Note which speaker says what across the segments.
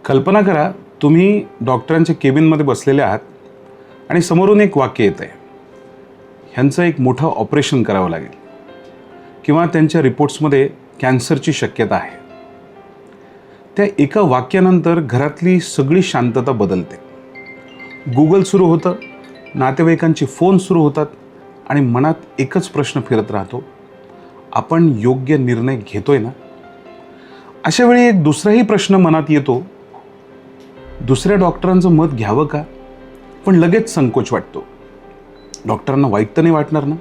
Speaker 1: कल्पना करा, तुम्ही डॉक्टरांच्या केबिनमध्ये बसलेले आहात आणि समोरून एक वाक्य येतं आहे, ह्यांचं एक मोठं ऑपरेशन करावं लागेल किंवा त्यांच्या रिपोर्ट्समध्ये कॅन्सरची शक्यता आहे. त्या एका वाक्यानंतर घरातली सगळी शांतता बदलते. गुगल सुरू होतं, नातेवाईकांचे फोन सुरू होतात आणि मनात एकच प्रश्न फिरत राहतो, आपण योग्य निर्णय घेतोय ना? अशा वेळी एक दुसराही प्रश्न मनात येतो, दुसऱ्या डॉक्टरांचं मत घ्यावं का? पण लगेच संकोच वाटतो, डॉक्टरांना वाईट तर नाही वाटणार ना?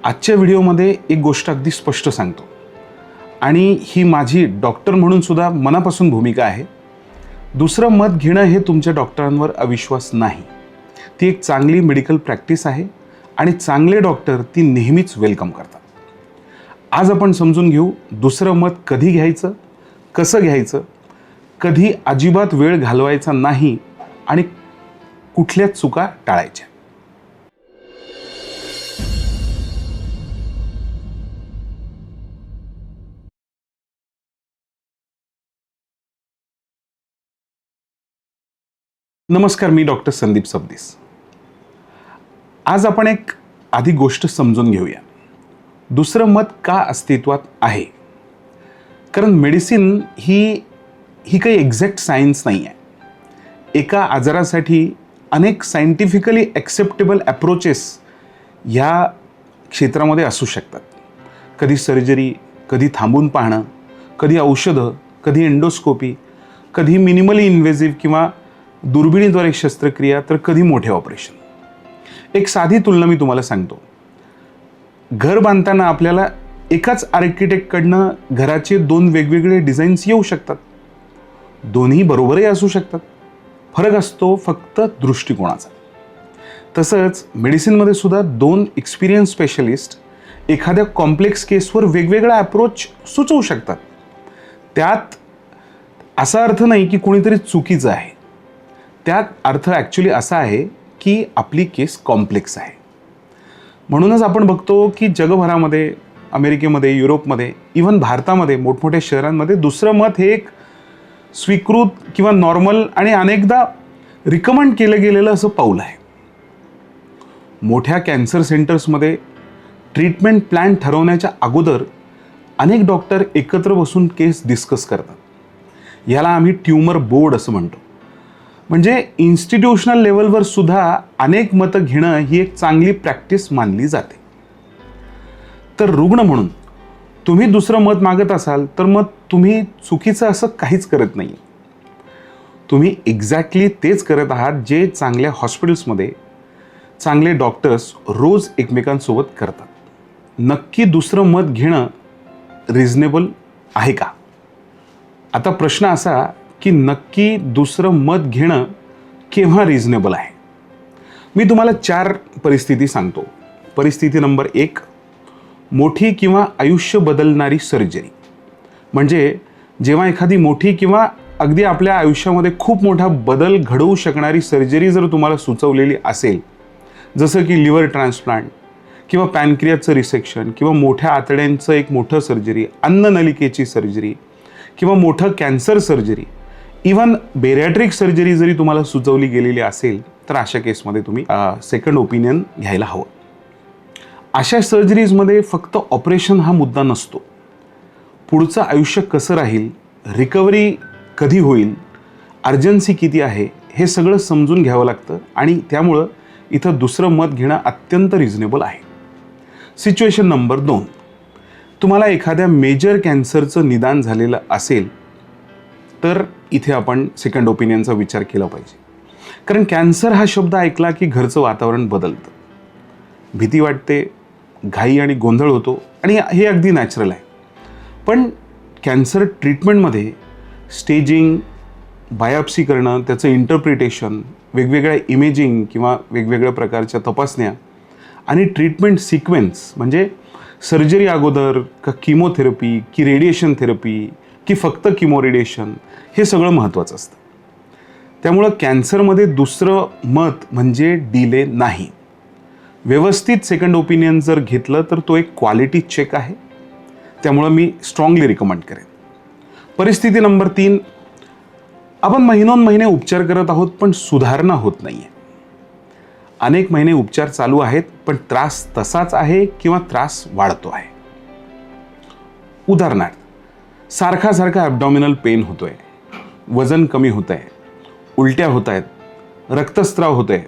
Speaker 1: आजच्या व्हिडिओमध्ये एक गोष्ट अगदी स्पष्ट सांगतो आणि ही माझी डॉक्टर म्हणून सुद्धा मनापासून भूमिका आहे. दुसरं मत घेणं हे तुमच्या डॉक्टरांवर अविश्वास नाही, ती एक चांगली मेडिकल प्रॅक्टिस आहे आणि चांगले डॉक्टर ती नेहमीच वेलकम करतात. आज आपण समजून घेऊ दुसरं मत कधी घ्यायचं, कसं घ्यायचं, कधी अजिबात वेळ घालवायचा नाही आणि कुठल्या चुका टाळायच्या. नमस्कार, मी डॉक्टर संदीप सबनीस. आज आपण एक आधी गोष्ट समजून घेऊया, दुसरं मत का अस्तित्वात आहे. कारण मेडिसिन ही काही एक्झॅक्ट सायन्स नाही आहे. एका आजारासाठी अनेक सायंटिफिकली ॲक्सेप्टेबल अप्रोचेस ह्या क्षेत्रामध्ये असू शकतात. कधी सर्जरी, कधी थांबून पाहणं, कधी औषधं, कधी एंडोस्कोपी, कधी मिनिमली इन्व्हेसिव्ह किंवा दुर्बिणीद्वारे शस्त्रक्रिया, तर कधी मोठे ऑपरेशन. एक साधी तुलना मी तुम्हाला सांगतो. घर बांधताना आपल्याला एकाच आर्किटेक्टकडनं घराचे दोन वेगवेगळे डिझाईन्स येऊ शकतात, दोन्ही बरोबरही असू शकतात. फरक असतो फक्त दृष्टिकोनाचा. तसंच मेडिसिनमध्ये सुद्धा दोन एक्सपिरियन्स स्पेशलिस्ट एखाद्या कॉम्प्लेक्स केसवर वेगवेगळा अप्रोच सुचवू शकतात. त्यात असा अर्थ नाही की कोणीतरी चुकीचं आहे, त्यात अर्थ ॲक्च्युली असा आहे की आपली केस कॉम्प्लेक्स आहे. म्हणूनच आपण बघतो की जगभरामध्ये, अमेरिकेमध्ये, युरोपमध्ये, इव्हन भारतामध्ये मोठमोठ्या शहरांमध्ये दुसरं मत हे एक स्वीकृत किंवा नॉर्मल आणि अनेकदा रिकमेंड केलं गेलेलं असं पाऊल आहे. मोठ्या कॅन्सर सेंटर्समध्ये ट्रीटमेंट प्लॅन ठरवण्याच्या अगोदर अनेक डॉक्टर एकत्र बसून केस डिस्कस करतात. याला आम्ही ट्यूमर बोर्ड असं म्हणतो. म्हणजे इन्स्टिट्यूशनल लेवलवर सुद्धा अनेक मतं घेणं ही एक चांगली प्रॅक्टिस मानली जाते. तर रुग्ण म्हणून तुम्ही दुसरं मत मागत असाल तर मग तुम्ही चुकीचं असं काहीच करत नाही. तुम्ही एक्झॅक्टली तेच करत आहात जे चांगल्या हॉस्पिटल्समध्ये चांगले डॉक्टर्स रोज एकमेकांसोबत करतात. नक्की दुसरं मत घेणं रिझनेबल आहे का? आता प्रश्न असा की नक्की दुसरं मत घेणं केव्हा रिझनेबल आहे. मी तुम्हाला 4 परिस्थिती सांगतो. परिस्थिती नंबर 1, मोठी किंवा आयुष्य बदलणारी सर्जरी. म्हणजे जेव्हा एखादी मोठी किंवा अगदी आपल्या आयुष्यामध्ये खूप मोठा बदल घडवू शकणारी सर्जरी जर तुम्हाला सुचवलेली असेल, जसं की लिव्हर ट्रान्सप्लांट किंवा पॅनक्रियाचं रिसेक्शन किंवा मोठ्या आतड्यांचं एक मोठं सर्जरी, अन्ननलिकेची सर्जरी किंवा मोठं cancer surgery, even bariatric surgery जरी तुम्हाला सुचवली गेलेली असेल, तर अशा केसमध्ये तुम्ही सेकंड ओपिनियन घ्यायला हवं. अशा सर्जरीजमध्ये फक्त ऑपरेशन हा मुद्दा नसतो. पुढचं आयुष्य कसं राहील, रिकव्हरी कधी होईल, अर्जन्सी किती आहे, हे सगळं समजून घ्यावं लागतं आणि त्यामुळं इथं दुसरं मत घेणं अत्यंत रिझनेबल आहे. सिच्युएशन नंबर 2, तुम्हाला एखाद्या मेजर कॅन्सरचं निदान झालेलं असेल तर इथे आपण सेकंड ओपिनियनचा विचार केला पाहिजे. कारण कॅन्सर हा शब्द ऐकला की घरचं वातावरण बदलतं, भीती वाटते, घाई आणि गोंधळ होतो आणि हे अगदी नॅचरल आहे. पण कॅन्सर ट्रीटमेंटमध्ये स्टेजिंग, बायोप्सी करणं, त्याचं इंटरप्रिटेशन, वेगवेगळ्या इमेजिंग किंवा वेगवेगळ्या प्रकारच्या तपासण्या आणि ट्रीटमेंट सिक्वेन्स, म्हणजे सर्जरी अगोदर का किमोथेरपी की रेडिएशन थेरपी की फक्त किमो रेडिएशन, हे सगळं महत्त्वाचं असतं. त्यामुळं कॅन्सरमध्ये दुसरं मत म्हणजे डिले नाही. व्यवस्थित सेकंड ओपिनियन जर घेतलं तर तो एक क्वालिटी चेक आहे. त्यामुळं मी स्ट्रॉंगली रिकमेंड करेन. परिस्थिती नंबर 3, आपण महिनोन-महिने उपचार करत आहोत, पण सुधारणा होत नाहीये. अनेक महिने उपचार चालू आहेत, पण त्रास तसाच आहे किंवा त्रास वाढतो आहे. उदाहरणार्थ, सारखा ॲब्डॉमिनल पेन होतोय, वजन कमी होत आहे, उलट्या होत आहेत, रक्तस्राव होतोय,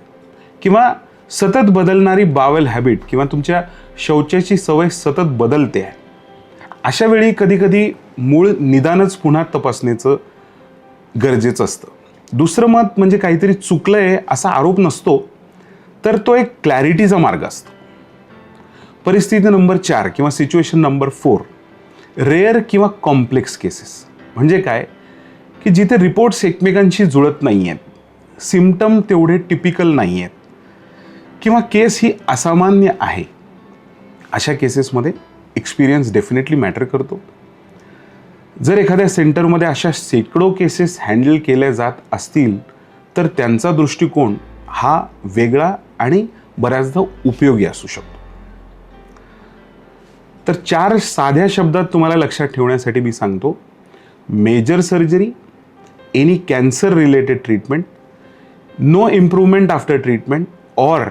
Speaker 1: किंवा सतत बदलणारी बावेल हॅबिट किंवा तुमच्या शौचाची सवय सतत बदलते आहे. अशा वेळी कधी मूळ निदानच पुन्हा तपासण्याचं गरजेचं असतं. दुसरं मत म्हणजे काहीतरी चुकलंय असा आरोप नसतो, तर तो एक क्लॅरिटीचा मार्ग असतो. परिस्थिती नंबर 4 किंवा सिच्युएशन नंबर 4, रेअर किंवा कॉम्प्लेक्स केसेस. म्हणजे काय की जिथे रिपोर्ट्स एकमेकांशी जुळत नाही आहेत, सिम्पटम तेवढे टिपिकल नाही आहेत, किंवा केस ही असामान्य आहे. अशा केसेसमध्ये एक्सपिरियन्स डेफिनेटली मॅटर करतो. जर एखाद्या सेंटरमध्ये अशा शेकडो केसेस हँडल केल्या जात असतील, तर त्यांचा दृष्टिकोन हा वेगळा आणि बऱ्याचदा उपयोगी असू शकतो. तर 4 साध्या शब्दात तुम्हाला लक्षात ठेवण्यासाठी मी सांगतो: major surgery, any cancer related treatment, no improvement after treatment, or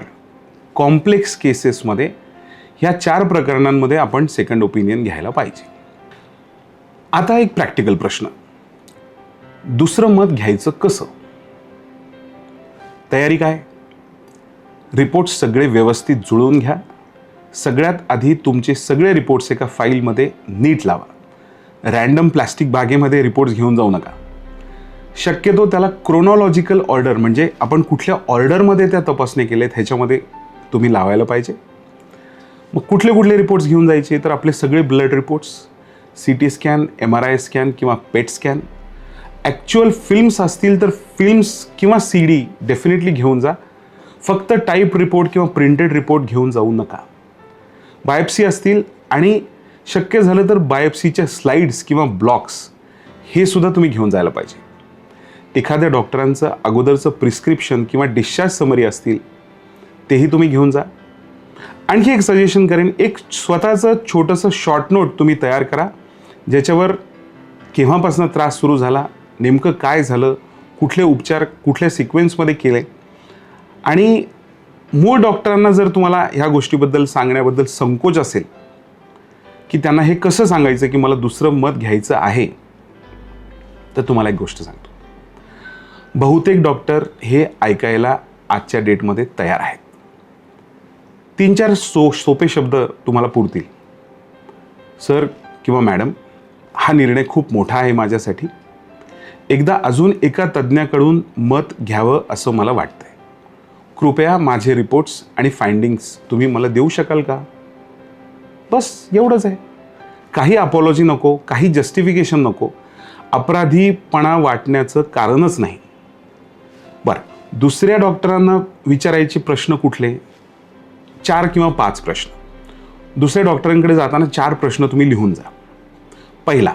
Speaker 1: complex केसेसमध्ये ह्या 4 प्रकरणांमध्ये आपण सेकंड ओपिनियन घ्यायला पाहिजे. आता एक प्रॅक्टिकल प्रश्न: दुसरं मत घ्यायचं कसं? तयारी काय? रिपोर्ट्स सगळे व्यवस्थित जुळवून घ्या. सगळ्यात आधी तुमचे सगळे रिपोर्ट्स एका फाईलमध्ये नीट लावा. रॅन्डम प्लास्टिक बागेमध्ये रिपोर्ट्स घेऊन जाऊ नका. शक्यतो त्याला क्रोनॉलॉजिकल ऑर्डर, म्हणजे आपण कुठल्या ऑर्डरमध्ये त्या तपासणी केल्यात ह्याच्यामध्ये तुम्ही लावायला पाहिजे. मग कुठले रिपोर्ट्स घेऊन जायचे? तर आपले सगळे blood reports, CT scan, MRI scan किंवा पेट स्कॅन. ॲक्च्युअल फिल्म्स असतील तर फिल्म्स किंवा CD डेफिनेटली घेऊन जा. फक्त टाईप रिपोर्ट किंवा प्रिंटेड रिपोर्ट घेऊन जाऊ नका. बायोप्सी असतील आणि शक्य झालं तर बायोप्सीच्या स्लाइड्स किंवा ब्लॉक्स हे सुद्धा तुम्ही घेऊन जायला पाहिजे. एखाद्या डॉक्टरांचं अगोदरचं प्रिस्क्रिप्शन किंवा डिस्चार्ज समरी असतील तेही तुम्ही घेऊन जा. आणखी एक सजेशन करेन, एक स्वतःचं छोटंसं शॉर्ट नोट तुम्ही तयार करा, ज्याच्यावर केव्हापासून त्रास सुरू झाला, नेमकं काय झालं, कुठले उपचार कुठल्या सिक्वेन्समध्ये केले, आणि मूळ डॉक्टरांना जर तुम्हाला ह्या गोष्टीबद्दल सांगण्याबद्दल संकोच असेल की त्यांना हे कसं सांगायचं की मला दुसरं मत घ्यायचं आहे, तर तुम्हाला एक गोष्ट सांगतो: बहुतेक डॉक्टर हे ऐकायला आजच्या डेटमध्ये तयार आहेत. 3-4 सोपे शब्द तुम्हाला पुरतील. सर किंवा मॅडम, हा निर्णय खूप मोठा आहे माझ्यासाठी. एकदा अजून एका तज्ज्ञाकडून मत घ्यावं असं मला वाटतंय. कृपया माझे रिपोर्ट्स आणि फाइंडिंग्स तुम्ही मला देऊ शकाल का? बस एवढंच आहे. काही अपॉलॉजी नको, काही जस्टिफिकेशन नको, अपराधीपणा वाटण्याचं कारणच नाही. बरं, दुसऱ्या डॉक्टरांना विचारायचे प्रश्न कुठले? 4 किंवा 5 प्रश्न. दुसऱ्या डॉक्टरांकडे जाताना 4 प्रश्न तुम्ही लिहून जा. पहिला,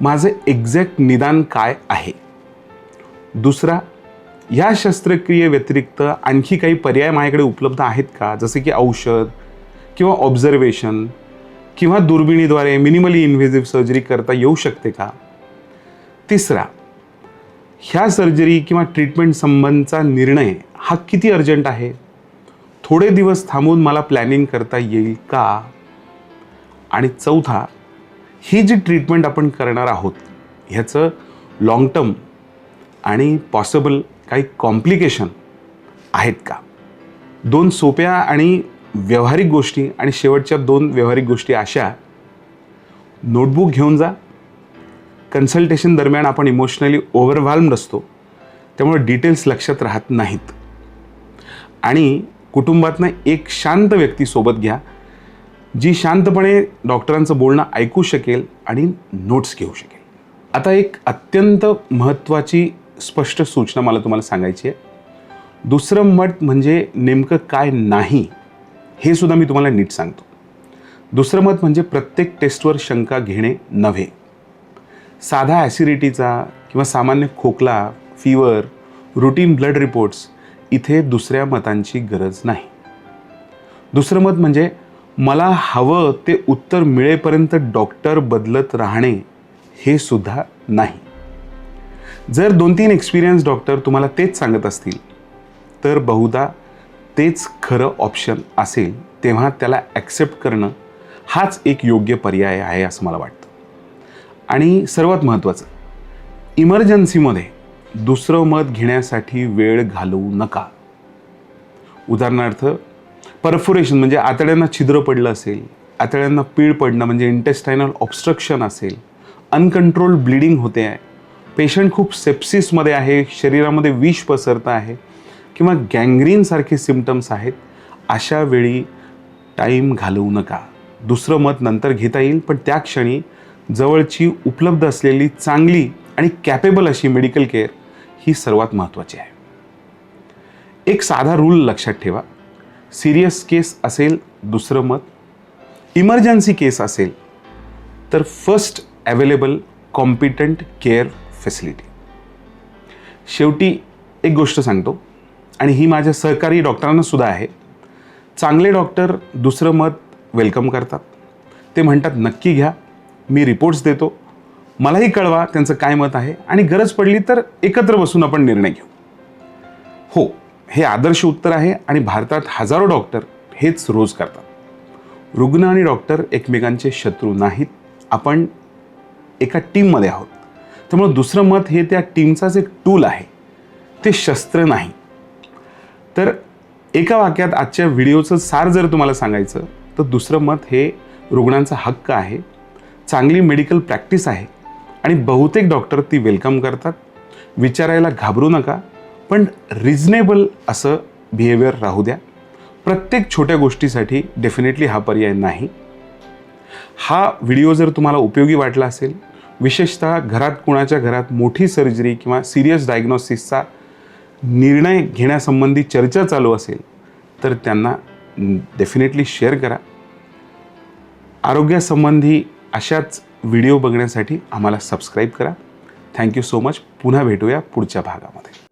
Speaker 1: माझं एक्झॅक्ट निदान काय आहे? दुसरा, या शस्त्रक्रियेव्यतिरिक्त आणखी काही पर्याय माझ्याकडे उपलब्ध आहेत का, जसे की औषध किंवा ऑब्झर्वेशन किंवा दुर्बिणीद्वारे मिनिमली इन्व्हेजिव्ह सर्जरी करता येऊ शकते का? तिसरा, ह्या सर्जरी किंवा ट्रीटमेंट संबंधचा निर्णय हा किती अर्जंट आहे? थोडे दिवस थांबून मला प्लॅनिंग करता येईल का? आणि चौथा, ही जी ट्रीटमेंट आपण करणार आहोत ह्याचं लॉंग टर्म आणि पॉसिबल काही कॉम्प्लिकेशन आहेत का? 2 सोप्या आणि व्यावहारिक गोष्टी, आणि शेवटच्या 2 व्यावहारिक गोष्टी अशा: नोटबुक घेऊन जा. कन्सल्टेशन दरम्यान आपण इमोशनली ओव्हरव्हेल्म्ड असतो, त्यामुळे डिटेल्स लक्षात राहत नाहीत. आणि कुटुंबातनं एक शांत व्यक्ती सोबत घ्या, जी शांतपणे डॉक्टरांचं बोलणं ऐकू शकेल आणि नोट्स घेऊ शकेल. आता एक अत्यंत महत्त्वाची स्पष्ट सूचना मला तुम्हाला सांगायची आहे. दुसरं मत म्हणजे नेमकं काय नाही हे सुद्धा मी तुम्हाला नीट सांगतो. दुसरं मत म्हणजे प्रत्येक टेस्टवर शंका घेणे नव्हे. साधा ॲसिडिटीचा किंवा सामान्य खोकला, फीवर, रुटीन ब्लड रिपोर्ट्स, इथे दुसऱ्या मतांची गरज नाही. दुसरं मत म्हणजे मला हवं ते उत्तर मिळेपर्यंत डॉक्टर बदलत राहणे, हे सुद्धा नाही. जर 2-3 एक्सपिरियन्स डॉक्टर तुम्हाला तेच सांगत असतील तर बहुधा तेच खरं ऑप्शन असेल, तेव्हा त्याला ॲक्सेप्ट करणं हाच एक योग्य पर्याय आहे असं मला वाटतं. आणि सर्वात महत्त्वाचं, इमर्जन्सीमध्ये दुसरं मत घेण्यासाठी वेळ घालवू नका. उदाहरणार्थ परफोरेशन म्हणजे आतड्यांना छिद्र पडलं असेल, आतड्यांना पीळ पडणं म्हणजे इंटेस्टायनल ऑब्स्ट्रक्शन असेल, अनकंट्रोल्ड ब्लिडिंग होते आहे, पेशंट खूप सेप्सिसमध्ये आहे, शरीरामध्ये विष पसरतं आहे किंवा गँग्रीनसारखे सिम्पटम्स आहेत, अशा वेळी टाईम घालवू नका. दुसरं मत नंतर घेता येईल, पण त्या क्षणी जवळची उपलब्ध असलेली चांगली आणि कॅपेबल अशी मेडिकल केअर ही सर्वात महत्त्वाची आहे. एक साधा रूल लक्षात ठेवा. सिरियस केस असेल दुसरं मत, इमर्जन्सी केस असेल तर first available competent care facility. शेवटी एक गोष्ट सांगतो, आणि ही माझ्या सहकारी डॉक्टरांना सुद्धा आहे. चांगले डॉक्टर दुसरं मत वेलकम करतात. ते म्हणतात नक्की घ्या, मी रिपोर्ट्स देतो, मलाही कळवा त्यांचं काय मत आहे, आणि गरज पडली तर एकत्र बसून आपण निर्णय घेऊ. हो, हे आदर्श उत्तर आहे आणि भारतात हजारो डॉक्टर हेच रोज करतात. रुग्ण आणि डॉक्टर एकमेकांचे शत्रू नाहीत, आपण एका टीममध्ये आहोत. त्यामुळे दुसरं मत हे त्या टीमचाच एक टूल आहे, ते शस्त्र नाही. तर एका वाक्यात आजच्या व्हिडिओचं सार जर तुम्हाला सांगायचं तर दुसरं मत हे रुग्णांचा हक्क आहे, चांगली मेडिकल प्रॅक्टिस आहे आणि बहुतेक डॉक्टर ती वेलकम करतात. विचारायला घाबरू नका, पण रिझनेबल असं बिहेवियर राहू द्या. प्रत्येक छोट्या गोष्टीसाठी डेफिनेटली हा पर्याय नाही. हा व्हिडिओ जर तुम्हाला उपयोगी वाटला असेल, विशेषतः घरात कुणाच्या घरात मोठी सर्जरी किंवा सिरियस डायग्नोसिसचा निर्णय घेण्यासंबंधी चर्चा चालू असेल तर त्यांना डेफिनेटली शेअर करा. आरोग्यासंबंधी अशाच व्हिडिओ बघण्यासाठी आम्हाला सबस्क्राईब करा. Thank you so much. पुन्हा भेटूया पुढच्या भागामध्ये.